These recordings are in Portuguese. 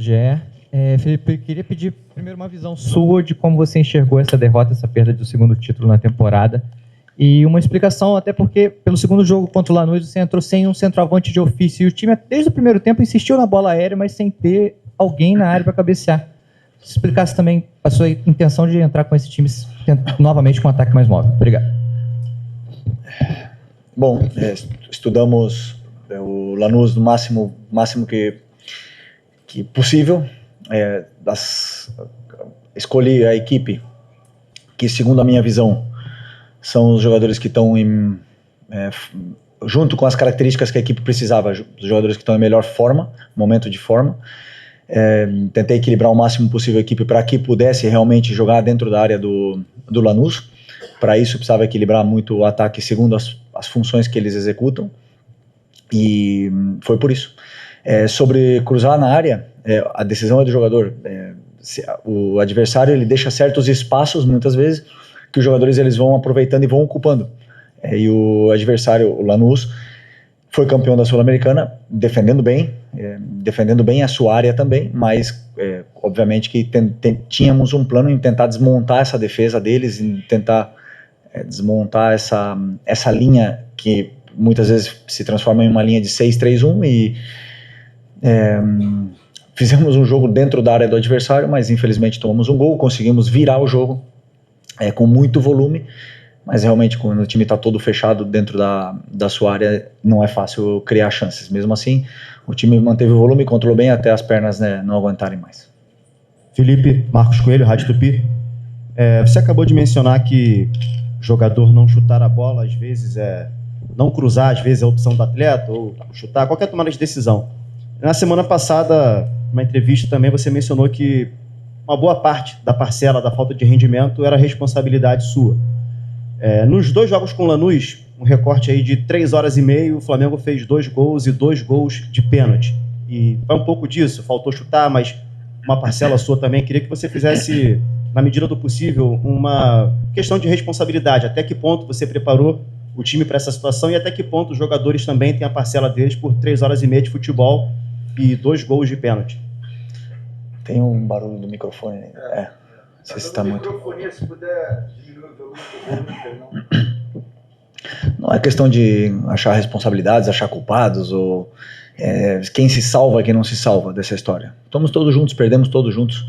do GE. Felipe, eu queria pedir primeiro uma visão sua de como você enxergou essa derrota, essa perda do segundo título na temporada. E uma explicação, até porque pelo segundo jogo contra o Lanús você entrou sem um centroavante de ofício. E o time, desde o primeiro tempo, insistiu na bola aérea, mas sem ter alguém na área para cabecear. Se explicasse também a sua intenção de entrar com esse time novamente com um ataque mais móvel. Obrigado. Bom, estudamos o Lanús no máximo que possível. Escolhi a equipe que, segundo a minha visão, são os jogadores que estão junto com as características que a equipe precisava, os jogadores que estão em melhor forma, momento de forma. Tentei equilibrar o máximo possível a equipe para que pudesse realmente jogar dentro da área do Lanús. Para isso precisava equilibrar muito o ataque segundo as funções que eles executam, e foi por isso. Sobre cruzar na área, a decisão é do jogador. O adversário ele deixa certos espaços muitas vezes que os jogadores eles vão aproveitando e vão ocupando. E o adversário, o Lanús, foi campeão da Sul-Americana, defendendo bem a sua área também, mas obviamente que tínhamos um plano em tentar desmontar essa defesa deles, em tentar desmontar essa linha que muitas vezes se transforma em uma linha de 6-3-1, e fizemos um jogo dentro da área do adversário, mas infelizmente tomamos um gol, conseguimos virar o jogo com muito volume, mas realmente quando o time está todo fechado dentro da sua área, não é fácil criar chances. Mesmo assim, o time manteve o volume e controlou bem até as pernas não aguentarem mais. Felipe, Marcos Coelho, Rádio Tupi. Você acabou de mencionar que jogador não chutar a bola, às vezes não cruzar, às vezes é a opção do atleta, ou chutar, qualquer tomada de decisão. Na semana passada, numa entrevista também, você mencionou que uma boa parte da parcela da falta de rendimento era responsabilidade sua. Nos 2 jogos com o Lanús, um recorte aí de 3 horas e meia, o Flamengo fez 2 gols e 2 gols de pênalti. E foi um pouco disso, faltou chutar, mas uma parcela sua também. Queria que você fizesse, na medida do possível, uma questão de responsabilidade. Até que ponto você preparou o time para essa situação e até que ponto os jogadores também têm a parcela deles por 3 horas e meia de futebol e 2 gols de pênalti. Tem um barulho do microfone. Não sei se está muito... Se puder diminuir o volume, Não é questão de achar responsabilidades, achar culpados, ou quem se salva e quem não se salva dessa história. Estamos todos juntos, perdemos todos juntos.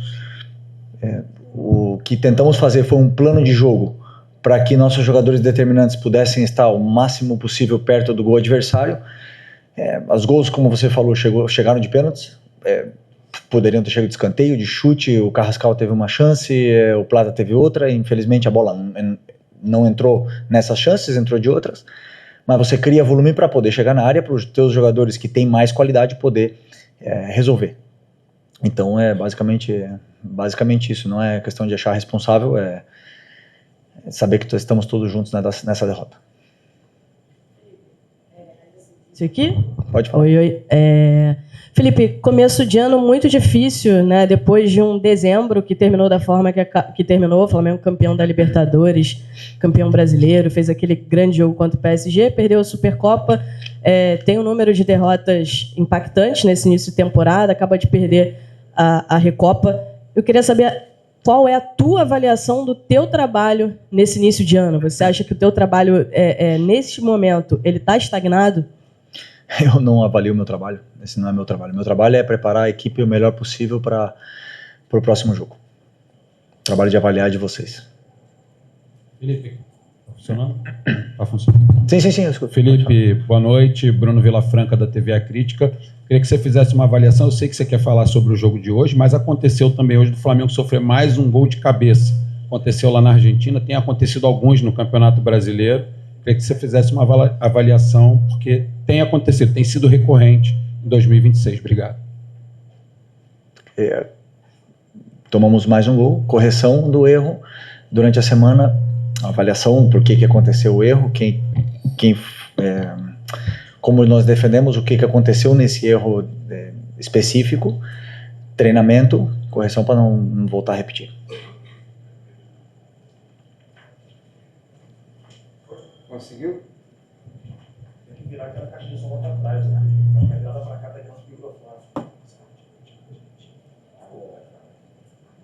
O que tentamos fazer foi um plano de jogo para que nossos jogadores determinantes pudessem estar o máximo possível perto do gol adversário. Os gols, como você falou, chegaram de pênaltis. Poderiam ter chegado de escanteio, de chute. O Carrascal teve uma chance, o Plata teve outra. Infelizmente a bola não entrou nessas chances, entrou de outras. Mas você cria volume para poder chegar na área, para os teus jogadores que têm mais qualidade poder resolver. Então basicamente isso. Não é questão de achar responsável, é saber que estamos todos juntos nessa derrota. Isso aqui? Pode falar. Oi. Felipe, começo de ano muito difícil, né? Depois de um dezembro que terminou da forma que terminou, o Flamengo campeão da Libertadores, campeão brasileiro, fez aquele grande jogo contra o PSG, perdeu a Supercopa, tem um número de derrotas impactantes nesse início de temporada, acaba de perder a Recopa. Eu queria saber qual é a tua avaliação do teu trabalho nesse início de ano. Você acha que o teu trabalho, neste momento, ele está estagnado? Eu não avalio o meu trabalho, esse não é meu trabalho. Meu trabalho é preparar a equipe o melhor possível para o próximo jogo. O trabalho de avaliar de vocês. Felipe, está funcionando? Está funcionando. Sim, eu escuto. Felipe, boa noite. Bruno Vilafranca, da TV A Crítica. Queria que você fizesse uma avaliação. Eu sei que você quer falar sobre o jogo de hoje, mas aconteceu também hoje do Flamengo sofrer mais um gol de cabeça. Aconteceu lá na Argentina, tem acontecido alguns no Campeonato Brasileiro. Queria que você fizesse uma avaliação, porque tem acontecido, tem sido recorrente em 2026. Obrigado. Tomamos mais um gol, correção do erro durante a semana, avaliação por que aconteceu o erro, como nós defendemos, o que aconteceu nesse erro específico, treinamento, correção para não voltar a repetir. Conseguiu? Tem que virar aquela caixinha só volta atrás, né? Vai virada para cá, tá aqui no microfone.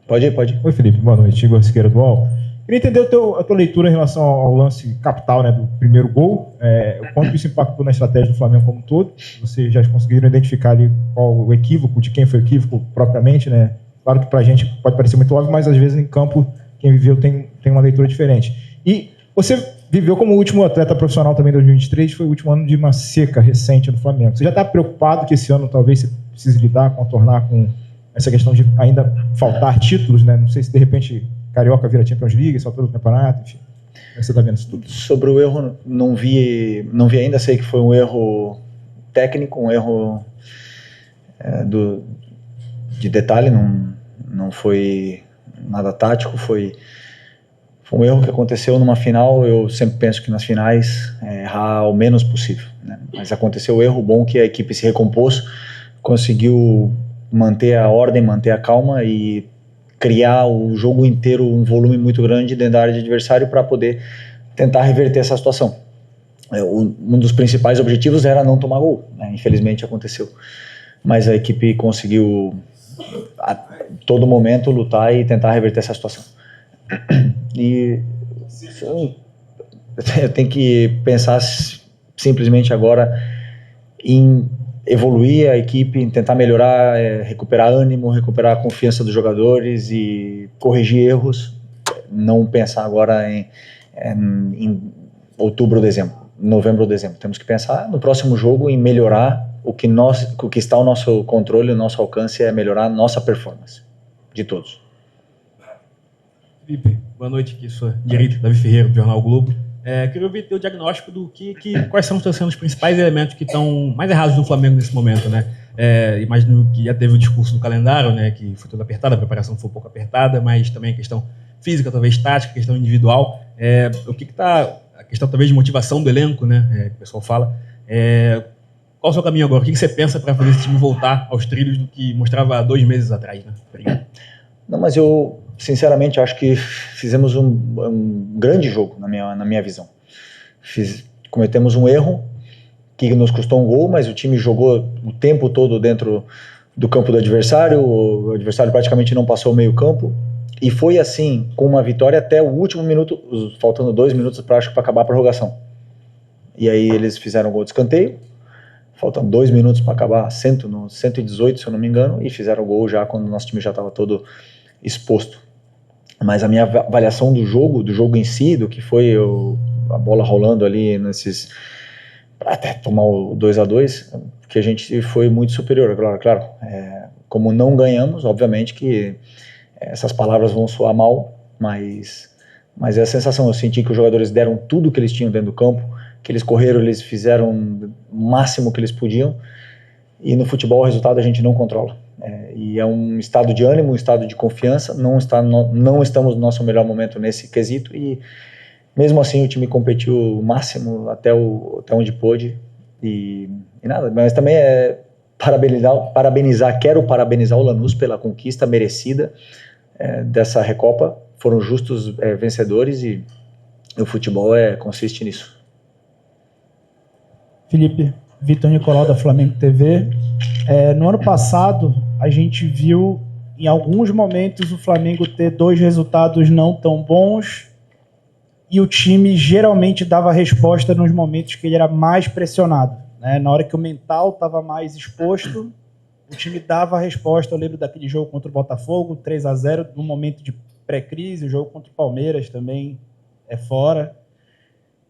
Pode ir. Oi, Felipe. Boa noite. Igor Siqueira do UOL. Queria entender a tua leitura em relação ao lance capital, né, do primeiro gol. O quanto isso impactou na estratégia do Flamengo como um todo. Vocês já conseguiram identificar ali qual o equívoco, de quem foi o equívoco propriamente, né? Claro que pra gente pode parecer muito óbvio, mas às vezes em campo quem viveu tem uma leitura diferente. E você viveu como último atleta profissional também em 2023, foi o último ano de uma seca recente no Flamengo. Você já está preocupado que esse ano talvez você precise lidar, contornar com essa questão de ainda faltar títulos, né? Não sei se de repente Carioca vira Champions League, essa altura do campeonato, enfim. Como é que você está vendo isso tudo? Sobre o erro, não vi ainda, sei que foi um erro técnico, um erro de detalhe, não foi nada tático, foi um erro que aconteceu numa final. Eu sempre penso que nas finais errar o menos possível, né? Mas aconteceu o erro, bom que a equipe se recompôs, conseguiu manter a ordem, manter a calma e criar o jogo inteiro um volume muito grande dentro da área de adversário para poder tentar reverter essa situação. Um dos principais objetivos era não tomar gol, né? Infelizmente aconteceu, mas a equipe conseguiu a todo momento lutar e tentar reverter essa situação. E eu tenho que pensar simplesmente agora em evoluir a equipe, em tentar melhorar, recuperar ânimo, recuperar a confiança dos jogadores e corrigir erros. Não pensar agora em outubro ou dezembro, novembro ou dezembro. Temos que pensar no próximo jogo em melhorar o que está ao nosso controle, o nosso alcance é melhorar a nossa performance de todos. Felipe, boa noite, aqui sua direita, Davi Ferreira, do Jornal Globo. Queria ouvir teu diagnóstico do quais são os principais elementos que estão mais errados no Flamengo nesse momento, né? Imagino que já teve o discurso do calendário, né, que foi toda apertada, a preparação foi um pouco apertada, mas também a questão física, talvez tática, questão individual. O que está a questão talvez de motivação do elenco, né, que o pessoal fala. Qual o seu caminho agora? O que você pensa para fazer esse time voltar aos trilhos do que mostrava há 2 meses atrás, né? Obrigado. Não, mas eu sinceramente acho que fizemos um grande jogo na minha visão. Cometemos um erro que nos custou um gol, mas o time jogou o tempo todo dentro do campo do adversário, o adversário praticamente não passou o meio campo, e foi assim, com uma vitória até o último minuto, faltando 2 minutos para acabar a prorrogação. E aí eles fizeram um gol de escanteio, faltando 2 minutos para acabar, no 118, se eu não me engano, e fizeram o gol já quando o nosso time já estava todo exposto. Mas a minha avaliação do jogo em si, do que foi a bola rolando ali até tomar o 2-2, que a gente foi muito superior. Claro, como não ganhamos, obviamente que essas palavras vão soar mal, mas é a sensação. Eu senti que os jogadores deram tudo que eles tinham dentro do campo, que eles correram, eles fizeram o máximo que eles podiam, e no futebol o resultado a gente não controla. E é um estado de ânimo, um estado de confiança. Não estamos no nosso melhor momento nesse quesito, e mesmo assim o time competiu o máximo até onde pôde, e nada, mas também quero parabenizar o Lanús pela conquista merecida dessa Recopa. Foram justos vencedores, e o futebol consiste nisso. Felipe, Vitor Nicolau da Flamengo TV. No ano passado, a gente viu em alguns momentos o Flamengo ter 2 resultados não tão bons, e o time geralmente dava resposta nos momentos que ele era mais pressionado, né? Na hora que o mental estava mais exposto, o time dava a resposta. Eu lembro daquele jogo contra o Botafogo, 3-0, no momento de pré-crise, o jogo contra o Palmeiras também fora.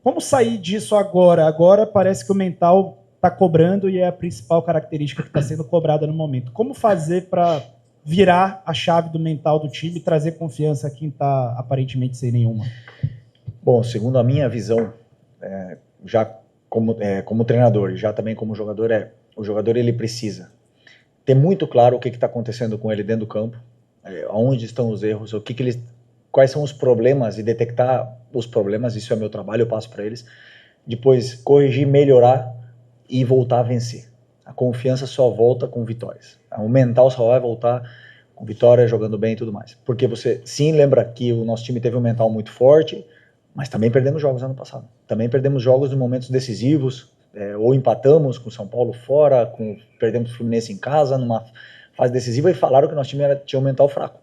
Como sair disso agora? Agora parece que o mental está cobrando, e é a principal característica que está sendo cobrada no momento. Como fazer para virar a chave do mental do time e trazer confiança a quem está aparentemente sem nenhuma? Bom, segundo a minha visão, já como treinador e já também como jogador, o jogador ele precisa ter muito claro o que está acontecendo com ele dentro do campo, aonde estão os erros, quais são os problemas, e detectar os problemas. Isso é meu trabalho, eu passo para eles. Depois corrigir, melhorar e voltar a vencer. A confiança só volta com vitórias. O mental só vai voltar com vitória, jogando bem e tudo mais. Porque você sim lembra que o nosso time teve um mental muito forte, mas também perdemos jogos ano passado. Também perdemos jogos em momentos decisivos, ou empatamos com o São Paulo fora, perdemos o Fluminense em casa, numa fase decisiva, e falaram que o nosso time tinha um mental fraco.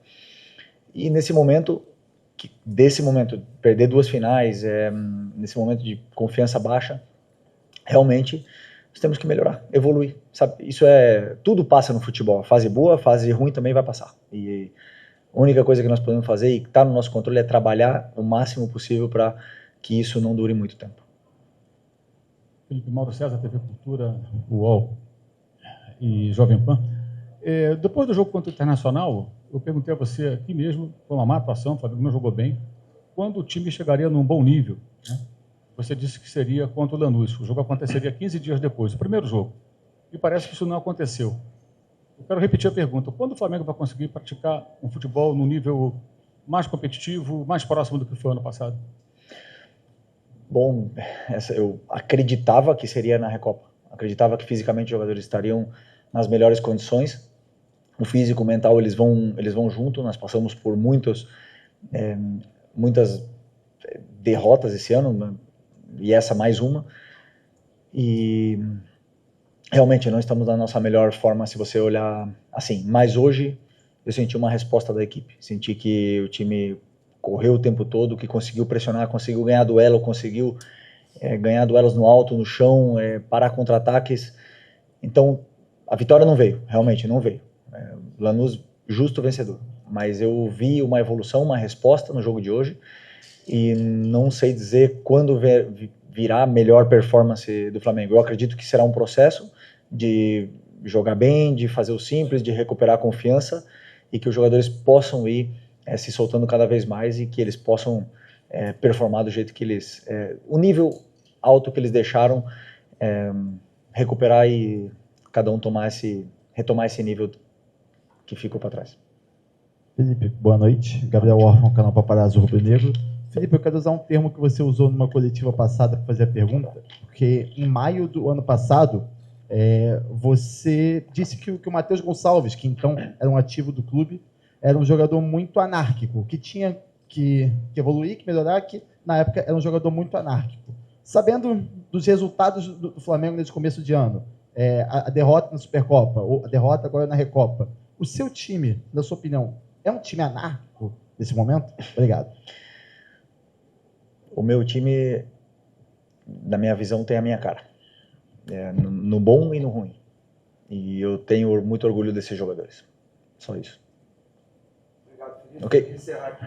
E nesse momento, desse momento, perder 2 finais, nesse momento de confiança baixa, realmente nós temos que melhorar, evoluir, sabe? Tudo passa no futebol, a fase boa, a fase ruim também vai passar. E a única coisa que nós podemos fazer e que está no nosso controle é trabalhar o máximo possível para que isso não dure muito tempo. Felipe, Mauro César, TV Cultura, UOL e Jovem Pan. Depois do jogo contra o Internacional, eu perguntei a você aqui mesmo, foi uma má atuação, o Flamengo não jogou bem, quando o time chegaria num bom nível, né? Você disse que seria contra o Lanús. O jogo aconteceria 15 dias depois, o primeiro jogo. E parece que isso não aconteceu. Eu quero repetir a pergunta. Quando o Flamengo vai conseguir praticar um futebol num nível mais competitivo, mais próximo do que foi ano passado? Bom, eu acreditava que seria na Recopa. Acreditava que fisicamente os jogadores estariam nas melhores condições. O físico, o mental, eles vão junto. Nós passamos por muitas derrotas esse ano, e essa mais uma. E realmente não estamos na nossa melhor forma se você olhar assim. Mas hoje eu senti uma resposta da equipe. Senti que o time correu o tempo todo, que conseguiu pressionar, conseguiu ganhar duelo, conseguiu ganhar duelos no alto, no chão, parar contra-ataques. Então a vitória não veio, realmente não veio. Lanús, justo vencedor. Mas eu vi uma evolução, uma resposta no jogo de hoje. E não sei dizer quando virá a melhor performance do Flamengo. Eu acredito que será um processo de jogar bem, de fazer o simples, de recuperar a confiança e que os jogadores possam ir se soltando cada vez mais e que eles possam performar do jeito que eles... o nível alto que eles deixaram, recuperar e cada um retomar esse nível que ficou para trás. Felipe, boa noite. Gabriel Orfan, canal Paparazzo Rubro Negro. Felipe, eu quero usar um termo que você usou numa coletiva passada para fazer a pergunta, porque em maio do ano passado, você disse que o Matheus Gonçalves, que então era um ativo do clube, era um jogador muito anárquico, que tinha que evoluir, que melhorar, que na época era um jogador muito anárquico. Sabendo dos resultados do Flamengo nesse começo de ano, a derrota na Supercopa, ou a derrota agora na Recopa, o seu time, na sua opinião, é um time anárquico nesse momento? Obrigado. O meu time, na minha visão, tem a minha cara. No bom e no ruim. E eu tenho muito orgulho desses jogadores. Só isso. Obrigado, Felipe. Ok. Encerrar aqui.